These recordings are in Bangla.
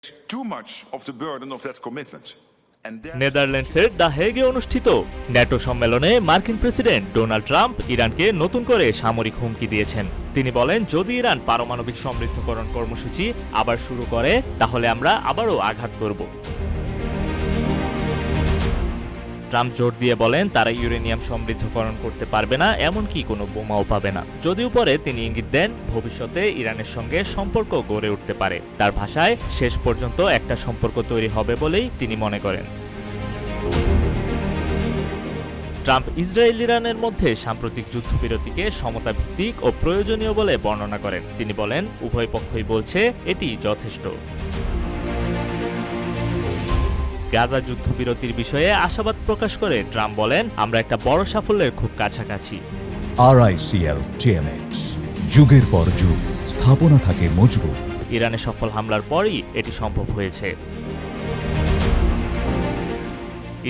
too much of the burden of that commitment. নেদারল্যান্ডসের দ্য হেগে অনুষ্ঠিত ন্যাটো সম্মেলনে মার্কিন প্রেসিডেন্ট ডোনাল্ড ট্রাম্প ইরানকে নতুন করে সামরিক হুমকি দিয়েছেন। তিনি বলেন, যদি ইরান পারমাণবিক সমৃদ্ধকরণ কর্মসূচি আবার শুরু করে তাহলে আমরা আবারও আঘাত করব। ট্রাম্প জোর দিয়ে বলেন, তারা ইউরেনিয়াম সমৃদ্ধকরণ করতে পারবে না, এমনকি কোনো বোমাও পাবে না। যদিও পরে তিনি ইঙ্গিত দেন ভবিষ্যতে ইরানের সঙ্গে সম্পর্ক গড়ে উঠতে পারে। তার ভাষায়, শেষ পর্যন্ত একটা সম্পর্ক তৈরি হবে বলেই তিনি মনে করেন। ট্রাম্প ইসরায়েল ইরানের মধ্যে সাম্প্রতিক যুদ্ধবিরতিকে সমতা ভিত্তিক ও প্রয়োজনীয় বলে বর্ণনা করেন। তিনি বলেন, উভয় পক্ষই বলছে এটি যথেষ্ট। গাজা যুদ্ধবিরতির বিষয়ে আশাবাদ প্রকাশ করে ট্রাম্প বলেন, আমরা একটা বড় সাফল্যের খুব কাছাকাছি। RICL TMX, যুগের পর যুগ স্থাপনা থাকে মজবুত। ইরানে সফল হামলার পরই এটি সম্ভব হয়েছে।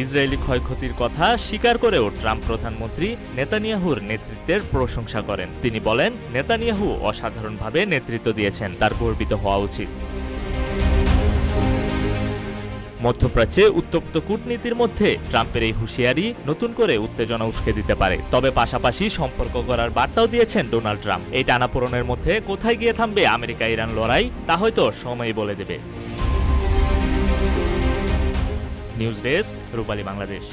ইসরায়েলি ক্ষয়ক্ষতির কথা স্বীকার করেও ট্রাম্প প্রধানমন্ত্রী নেতানিয়াহুর নেতৃত্বের প্রশংসা করেন। তিনি বলেন, নেতানিয়াহু অসাধারণভাবে নেতৃত্ব দিয়েছেন, তার গর্বিত হওয়া উচিত। মধ্যপ্রাচ্যে উত্তপ্ত কূটনীতির মধ্যে ট্রাম্পের এই হুঁশিয়ারি নতুন করে উত্তেজনা উস্কে দিতে পারে। তবে পাশাপাশি সম্পর্ক গড়ার বার্তাও দিয়েছেন ডোনাল্ড ট্রাম্প। এই টানাপোড়েনের মধ্যে কোথায় গিয়ে থামবে আমেরিকা ইরান লড়াই, তা হয়তো সময়ই বলে দেবে। নিউজ ডেস্ক, রূপালী বাংলাদেশ।